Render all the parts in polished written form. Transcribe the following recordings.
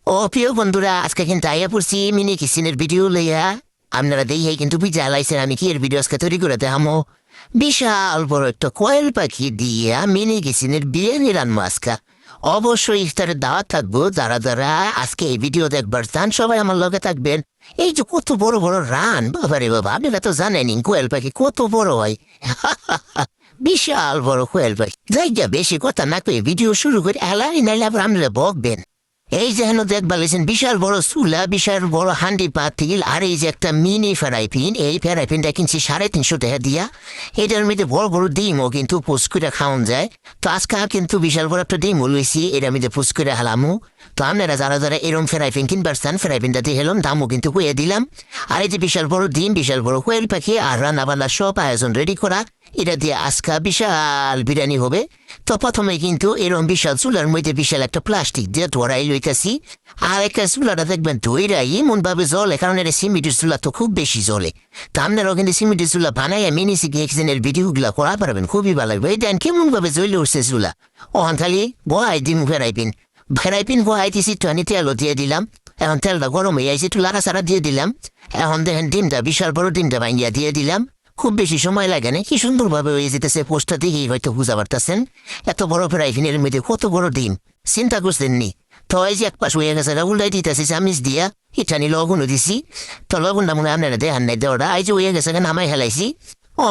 ও প্রিয় বন্ধুরা, আজকে কিন্তু আইয়া পড়ছি মিনি কিচেনের ভিডিও লইয়া। আপনারা দেখে কিন্তু বুঝা লাইছেন আমি কি এর ভিডিও আজকে তৈরি করে দেখামো। বিশাল বড় একটা কোয়েল পাখি দিয়া মিনি কিচেনের বিরিয়ানি রান্না আজকে। অবশ্যই ইফতারের দাওয়াত থাকবো, যারা যারা আজকে এই ভিডিও দেখবার চান সবাই আমার লগে থাকবেন। এই যে কত বড় বড় রান, বাবারে বাবা, আপনারা তো জানেনি কোয়েল পাখি কত বড় হয়। বিশাল বড় কোয়েল পাখি। যাই যা, বেশি কথা না কয়ে ভিডিও শুরু করে এলাই নাইলে আবার আপনারা বকবেন। এই যে হেন দেখবা লেছেন বিশাল বড় চুলা, বিশাল বড় হান্ডি পাতিল, আর এই যে একটা মিনি ফ্রাইপিন। এই ফ্রাইপিনটা কিনছি 350 টাকা দিয়া। এটার মধ্যে বড় বড় ডিমও কিন্তু পুষ্কুরে খাওয়ান যায়। তো আজকে কিন্তু বিশাল বড় একটা ডিমও লইছি, এটার মধ্যে পুষ্কুরে হালামু। তো আপনারা যারা যারা এরম ফ্রাইপিন কিনবার চান ফ্রাইপিনটা দিয়ে হেলাম, দামও কিন্তু কয়ে দিলাম। আর এই যে বিশাল বড় ডিম, বিশাল বড় কোয়েল পাখি, আর রান্না বান্না সব আয়োজন রেডি করা। এটা দিয়ে আজকা বিশাল বিরিয়ানি হবে। তো প্রথমে কিন্তু এরম বিশাল চুলার মধ্যে বিশাল একটা প্লাস্টিক দিয়ে ধরাই লইতেছি। আর একটা চুলাটা দেখবেন ধৈরাই এমন ভাবে জ্বলে, কারণ এটা সিমেন্টের চুলা তো খুব বেশি জ্বলে। তো আপনারাও কিন্তু সিমেন্টের চুলা বানাইয়া মিনিসি কিচেনের ভিডিওগুলা করা পারবেন, খুবই ভালো লাগবে। এই দেন কেমন ভাবে জ্বলে উঠছে চুলা। ওখান খালি বহাই দিম ফেরাইপিন বহাই দিছি, একটু আমি তেলও দিয়ে দিলাম। এখন তেলটা গরম হয়ে যাইছে, একটু লাড়াচাড়া দিয়ে দিলাম। এখন দেখেন ডিমটা, বিশাল বড় ডিমটা ভাঙিয়া দিয়ে দিলাম। খুব বেশি সময় লাগে না, কি সুন্দরভাবে হয়ে যেতেছে। পোস্টটা দেখেই হয়তো বুঝা পারতেছেন এত বড় ফ্রাইপিনের মধ্যে কত বড় ডিম, চিন্তা করছেন নি। তো এই যে এক পাশ হয়ে গেছে, উল্টাই দিতেছে চামিচ দিয়া। ইটানি লবণও দিছি। তো লবণটা মনে আপনারা দেখান নাই দেওয়াটা। এই যে হয়ে গেছে, নামাই হেলাইছি।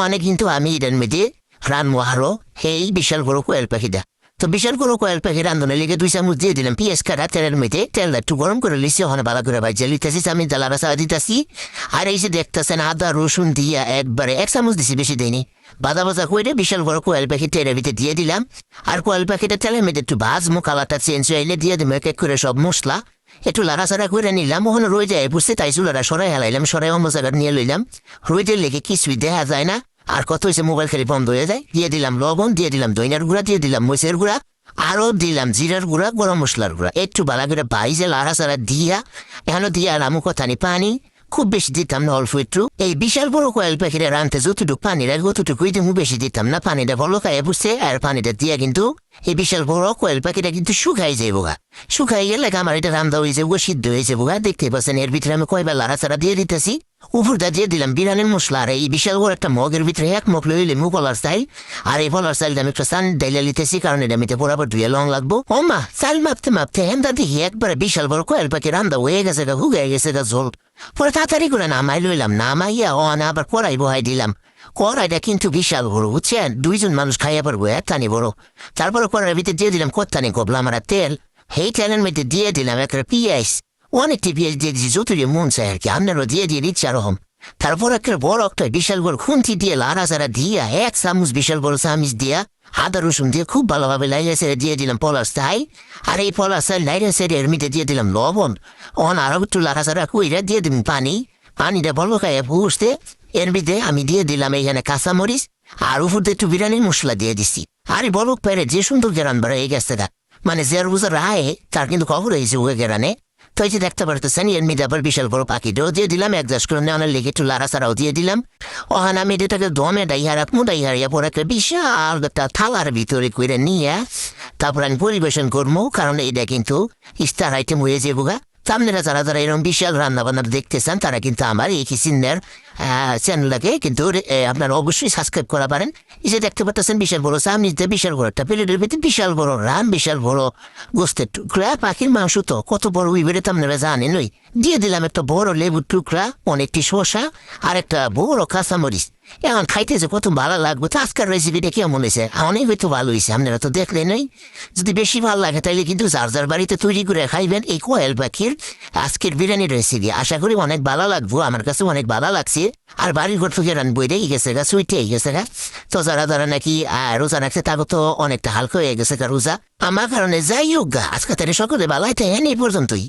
অনেক কিন্তু আমি এটার মধ্যে রানবো আরো এই বিশাল বড় কোয়েল পাখিটা। তো বিশাল বড় কোয়েল পাখি রান্ধনে লেগে 2 চামচ দিয়ে দিলাম পেঁয়াজ কাটা তেলের মধ্যে। তেলটা একটু গরম করে লিছি, ওখানে ভালো করে ভাজিয়ে লিতেছি, চামিচ জ্বালাটা চালা দিতেছি। আর এই যে দেখতেছেন আদা রসুন দিয়া একবারে 1 চামচ দিছি, বেশি দেয়নি। বাদা বাজা করে বিশাল বড় কোয়েল পাখি তেলের ভিতরে দিয়ে দিলাম। আর কোয়েল পাখিটা তেলের মধ্যে একটু ভাজমু, কালারটা চেঞ্জ হইলে দিয়ে দিলাম এক এক করে সব মশলা। একটু লাড়াচাড়া করে নিলাম। ওখানে রয়ে যায় বুঝতে, তাই চুলাটা সরাই হেলাইলাম, সরাই অন্য জায়গায় নিয়ে লইলাম। রইতে লেগে কিছুই দেখা যায় না। আর কত হয়েছে, মোবাইল খালি বন্ধ হয়ে যায়। দিয়ে দিলাম লবণ, দিয়ে দিলাম দইনার গুঁড়া, দিয়ে দিলাম মরিচের গুঁড়া, আরো দিলাম জিরার গুঁড়া, গরম মশলার গুঁড়া। একটু বালা করে বাইজে লাড়াচাড়া দিয়া এখনো দিয়া আলামু কথানি পানি। খুব বেশি দিতাম না, অল্প একটু। এই বিশাল বড় কোয়েল পাখিটা রানতে যতটুকু পানি লাগবে অতটুকুই দিমু, বেশি দিতাম না। পানিটা ভালো খাইয়ে বুঝছে। আর পানিটা দিয়া কিন্তু এই বিশাল বড় কোয়েল পাখিটা কিন্তু শুকাই যাইব গা। শুকাই গেলে আমার এটা রান্না হয়ে যাবো, সিদ্ধ হয়ে যাবো গা। দেখতে পাচ্ছেন এর ভিতরে আমি কয়বার লাড়াচাড়া দিয়ে দিতেছি। উপরটা দিয়ে দিলাম বিরিয়ানির মশলা। আর এই বিশাল বড় একটা মগের ভিতরে 1 মগ লইলে পলার চাইল। আর এই পলার চাইলটা আমি একটা চাল ডাইলে লিতেছি, কারণ এটা আমি বরাবর ধুয়ে লং লাগবো। ও মা, চাল মাপতে মাপতে হেন্দা দেখি একবারে বিশাল বড় কোয়েল পাখি রান্দা হয়ে গেছে গা, হুগাই গেছে গা ঝোল। পরে তাড়াতাড়ি করে নামাই লইলাম, নামাইয়া আবার কড়াই বহাই দিলাম। কড়াইটা কিন্তু বিশাল বড়, বুঝছেন, 2 জন মানুষ খাইয়া পারবো, একটানি বড়। তারপরে কড়াইয়ের ভিতরে দিয়ে দিলাম কত্তানি গবলা মারা তেল। সেই তেলের মধ্যে দিয়ে দিলাম একটা পেঁয়াজ, অনেকটি পেঁয়াজ দিয়ে দিয়েছি, যতটুকু মন চাই আর কি। আপনারও দিয়ে দিয়ে দিচ্ছে আরকম। তারপর একটা বড় একটা বিশাল বড় খুন্তি দিয়ে লাড়াচাড়া দিয়া 1 চামচ বিশাল বড় চামচ দিয়া আদা রসুন দিয়ে খুব ভালোভাবে লাইড়ে সেরে দিয়ে দিলাম পলাশ চাই। আর এই পলাশ চাই লাইড়ে সেরে এর মধ্যে দিয়ে দিলাম লবণ। আরো একটু লাড়াচাড়া কইরা দিয়ে দিলাম পানি। পানিটা ভালো খাইয়ে বুঝতে এর মধ্যে আমি দিয়ে দিলাম এইখানে কাঁচামরিচ। আর উপর দিয়ে একটু বিরিয়ানির মশলা দিয়ে দিছি। আরে বলক পেরে যে সুন্দর গেরান বেড়া এই গেছে গা, মানে যে বুঝা রায় তার কিন্তু খবর হয়েছে ওকে গেরানে। তো এই যে দেখতে পারতেছেন এর মধ্যে আবার বিশাল বড় পাখিটাও দিয়ে দিলাম, অ্যাডজাস্ট করে নেওয়ার লেগে একটু লাড়াচাড়াও দিয়ে দিলাম। ওখানে আমি এটাকে দমে ডাইহারিয়া পরে একটা বিশাল একটা থালার ভিতরে করে নিয়ে তারপর আমি পরিবেশন করবো, কারণ এটা কিন্তু স্টার আইটেম হয়ে যাবো গা। আপনারা যারা যারা এরকম বিশাল রান্না বান্না দেখতে চান তারা কিন্তু আমার এই কিচেনের চ্যানেলটাকে কিন্তু আপনারা অবশ্যই সাবস্ক্রাইব করা পারেন। এই যে দেখতে পাচ্ছেন বিশাল বড় চামচ দিয়ে বিশাল বড় একটা প্লেটের ভিতরে বিশাল বড় রান, বিশাল বড় গোস্তের টুকরা, পাখির মাংস তো কত বড় ওই বেড়ে তো আপনারা জানেন। ওই দিয়ে দিলাম একটা বড় লেবুর টুকরা, অনেকটি শসা, আর একটা বড় কাঁচামরিচ। এখন খাইতে যে কত ভালো লাগবে। তো আজকের রেসিপিটা কেমন হয়েছে? অনেক হয়তো ভালো হয়েছে, আপনারা তো দেখলেন। যদি বেশি ভালো লাগে তাহলে কিন্তু যার যার বাড়িতে তৈরি করে খাইবেন এই কোয়েল পাখির আজকের বিরিয়ানির রেসিপি। আশা করি অনেক ভালো লাগবো, আমার কাছে অনেক ভালো লাগছে। আর বাড়ির ঘর থেকে রান বই রেখে গেছে গা, সুইটে গেছে গা। তো যারা যারা নাকি রোজা রাখছে তাকে তো অনেকটা হালকা হয়ে গেছে গা রোজা। আমার কারণে যাই হোক গা, আজকে তাহলে সকলে ভালো হয়। এই পর্যন্তই।